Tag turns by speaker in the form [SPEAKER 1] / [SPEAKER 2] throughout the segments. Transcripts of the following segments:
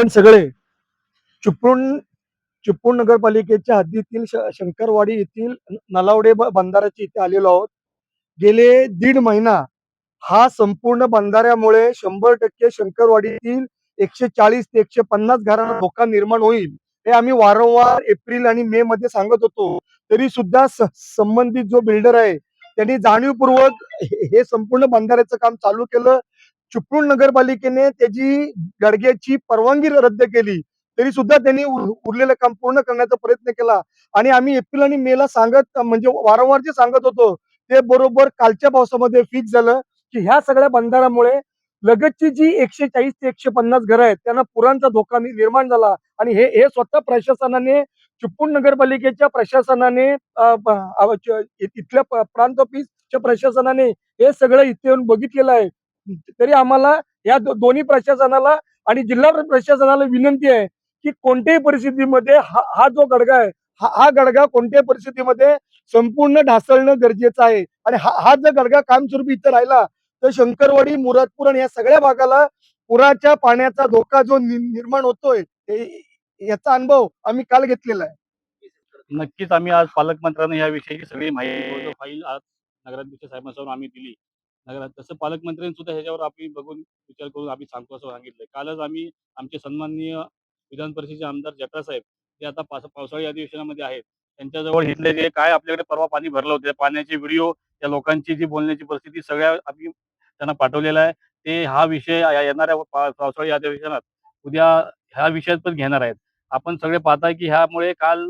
[SPEAKER 1] आपण सगळे चिपळूण चिपळूण नगरपालिकेच्या हद्दीतील शंकरवाडी येथील नलावडे बंधाऱ्याच्या इथे आलेलो आहोत. गेले दीड महिना हा संपूर्ण बंधाऱ्यामुळे 100% शंकरवाडीतील 140 ते 150 घरांना धोका निर्माण होईल, हे आम्ही वारंवार एप्रिल आणि मे मध्ये सांगत होतो. तरी सुद्धा संबंधित जो बिल्डर आहे त्यांनी जाणीवपूर्वक हे संपूर्ण बंधाऱ्याचं काम चालू केलं. चिपळूण नगरपालिकेने त्याची गडग्याची परवानगी रद्द केली, तरी सुद्धा त्यांनी उरलेलं काम पूर्ण करण्याचा प्रयत्न केला. आणि आम्ही एप्रिल आणि मे ला सांगत म्हणजे वारंवार जे सांगत होतो ते बरोबर कालच्या पावसामध्ये फिक्स झालं की ह्या सगळ्या बंधाऱ्यामुळे लगतची जी 140 ते 150 घरं आहेत त्यांना पुरांचा धोका निर्माण झाला. आणि हे हे स्वतः प्रशासनाने, चिपळूण नगरपालिकेच्या प्रशासनाने, इथल्या प्रांत ऑफिसच्या प्रशासनाने हे सगळं इथे येऊन बघितलेलं आहे. तरी आम्हाला या दोन्ही प्रशासनाला आणि जिल्हा प्रशासनाला विनंती आहे की कोणत्याही परिस्थितीमध्ये हा जो गडगा आहे हा गडगा कोणत्याही परिस्थितीमध्ये संपूर्ण ढासळणं गरजेचं आहे. आणि हा जर गडगा कायमस्वरूपी इथं राहिला तर शंकरवाडी, मुरादपूर आणि या सगळ्या भागाला पुराच्या पाण्याचा धोका जो निर्माण होतोय याचा अनुभव आम्ही काल घेतलेला आहे.
[SPEAKER 2] नक्कीच आम्ही आज पालकमंत्र्यांना याविषयीची सगळी माहिती फाईल आज नगराध्यक्ष साहेबांसमोर आम्ही दिली. तसं पालकमंत्र्यांनी सुद्धा ह्याच्यावर आम्ही बघून विचार करून आम्ही सांगतो असं सांगितलंय. कालच आम्ही आमचे सन्माननीय विधान परिषदेचे आमदार जटार साहेब ते आता पावसाळी अधिवेशनामध्ये आहेत. त्यांच्याजवळ इथले जे काय आपल्याकडे परवा पाणी भरलं होतं, पाण्याचे व्हिडिओ, त्या लोकांची जी बोलण्याची परिस्थिती सगळ्या आम्ही त्यांना पाठवलेला आहे. ते हा विषय येणाऱ्या पावसाळी अधिवेशनात उद्या ह्या विषयात पण घेणार आहेत. आपण सगळे पाहताय की ह्यामुळे काल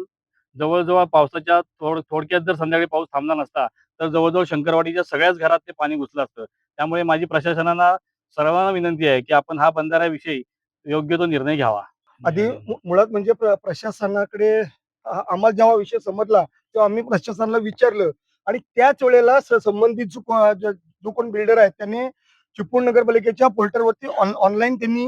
[SPEAKER 2] जवळ-जवळ पावसाच्या थोडक्यात जर संध्याकाळी पाऊस थांबला नसता, तर जवळ-जवळ शंकरवाडीच्या सगळ्याच घरात ते पाणी घुसलं असतं. त्यामुळे माझी प्रशासनाला सर्वांना विनंती आहे, की आपण हा बंधाऱ्याविषयी योग्य तो निर्णय घ्यावा.
[SPEAKER 1] आधी मुळात म्हणजे प्रशासनाकडे आम्हाला जेव्हा विषय समजला तेव्हा आम्ही प्रशासनाला विचारलं. आणि त्याच वेळेला संबंधित जो कोण बिल्डर आहे त्याने चिपळूण नगरपालिकेच्या पोर्टलवरती ऑनलाईन त्यांनी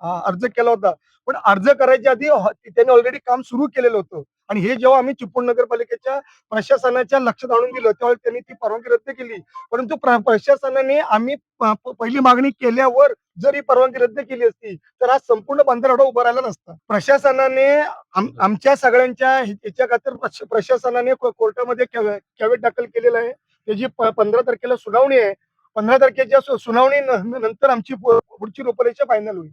[SPEAKER 1] अर्ज केला होता. पण अर्ज करायच्या आधी त्यांनी ऑलरेडी काम सुरू केलेलं होतं. आणि हे जेव्हा आम्ही चिपळूण नगरपालिकेच्या प्रशासनाच्या लक्षात आणून दिलं तेव्हा त्यांनी ती परवानगी रद्द केली. परंतु प्रशासनाने आम्ही पहिली मागणी केल्यावर जर ही परवानगी रद्द केली असती तर आज संपूर्ण बंधारा उभा राहिला नसता. प्रशासनाने आमच्या सगळ्यांच्या ह्याच्या खातर प्रशासनाने कोर्टामध्ये कॅवेट दाखल केलेला आहे. त्याची 15 तारखेला सुनावणी आहे. 15 तारखेच्या सुनावणी नंतर आमची पुढची रूपरेषा फायनल होईल.